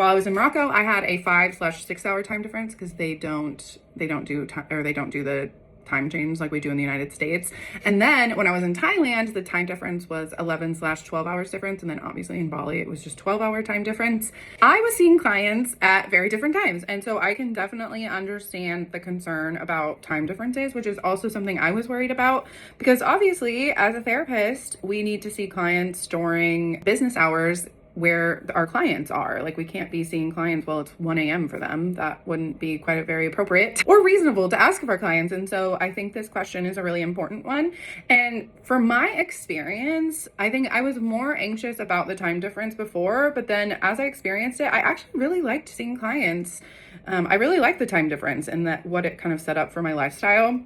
While I was in Morocco, I had a 5/6 hour time difference because they don't do the time change like we do in the United States. And then when I was in Thailand, the time difference was 11/12 hours difference. And then obviously in Bali, it was just 12-hour time difference. I was seeing clients at very different times. And so I can definitely understand the concern about time differences, which is also something I was worried about, because obviously as a therapist, we need to see clients during business hours where our clients are. Like, we can't be seeing clients while it's 1 a.m. for them. That wouldn't be quite very appropriate or reasonable to ask of our clients. And so I think this question is a really important one. And from my experience, I think I was more anxious about the time difference before, but then as I experienced it, I actually really liked seeing clients. I really liked the time difference and that what it kind of set up for my lifestyle.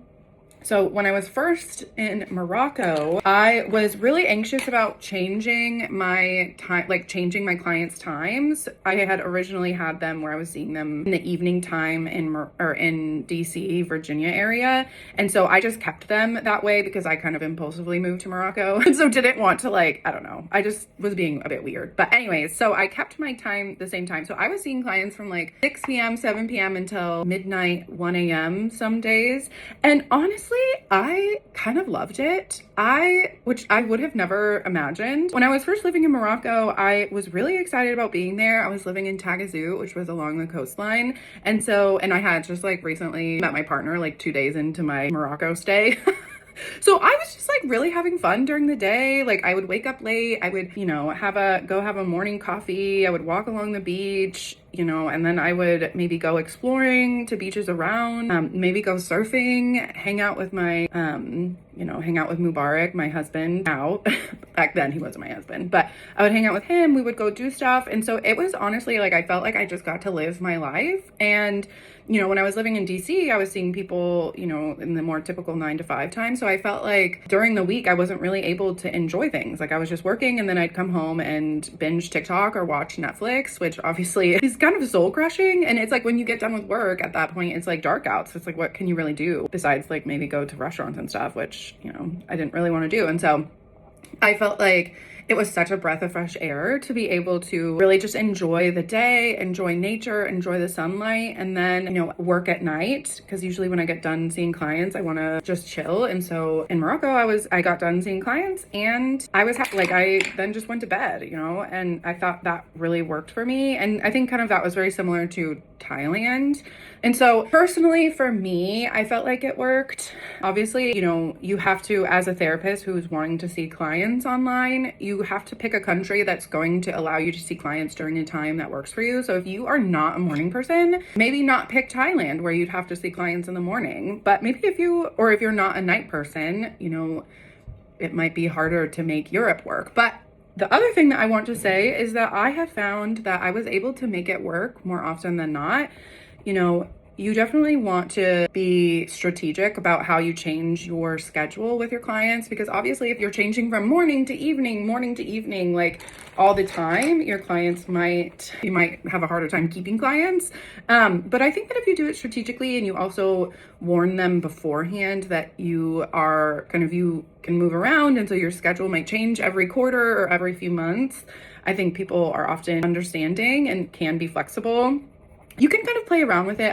So when I was first in Morocco, I was really anxious about changing my time, like changing my clients' times. I had originally had them where I was seeing them in the evening time in DC, Virginia area. And so I just kept them that way because I kind of impulsively moved to Morocco. And so didn't want to, like, I don't know. I just was being a bit weird. But anyways, so I kept my time the same time. So I was seeing clients from like 6 p.m., 7 p.m. until midnight, 1 a.m. some days. And honestly, I kind of loved it. Which I would have never imagined. When I was first living in Morocco, I was really excited about being there. I was living in Tagazout, which was along the coastline. And I had just like recently met my partner like 2 days into my Morocco stay. So I was just like really having fun during the day. Like, I would wake up late. I would, go have a morning coffee. I would walk along the beach, and then I would maybe go exploring to beaches around, maybe go surfing, hang out with Mubarak, my husband now. Back then he wasn't my husband, but I would hang out with him. We would go do stuff. And so it was honestly like, I felt like I just got to live my life. And when I was living in DC, I was seeing people, in the more typical 9 to 5 time. So I felt like during the week, I wasn't really able to enjoy things. Like, I was just working and then I'd come home and binge TikTok or watch Netflix, which obviously is kind of soul crushing. And it's like, when you get done with work at that point, it's like dark out. So it's like, what can you really do besides like maybe go to restaurants and stuff, which, I didn't really want to do. And so I felt like it was such a breath of fresh air to be able to really just enjoy the day, enjoy nature, enjoy the sunlight, and then, work at night. Because usually when I get done seeing clients, I want to just chill. And so in Morocco, I got done seeing clients and I was happy. Like, I then just went to bed, and I thought that really worked for me. And I think kind of that was very similar to Thailand. And so personally for me, I felt like it worked. Obviously, you have to, as a therapist who's wanting to see clients online, you have to pick a country that's going to allow you to see clients during a time that works for you. So if you are not a morning person, maybe not pick Thailand where you'd have to see clients in the morning. But maybe if you're not a night person, it might be harder to make Europe work. But the other thing that I want to say is that I have found that I was able to make it work more often than not. You definitely want to be strategic about how you change your schedule with your clients, because obviously if you're changing from morning to evening, like all the time, your clients you might have a harder time keeping clients. But I think that if you do it strategically and you also warn them beforehand that you can move around, and so your schedule might change every quarter or every few months, I think people are often understanding and can be flexible. You can kind of play around with it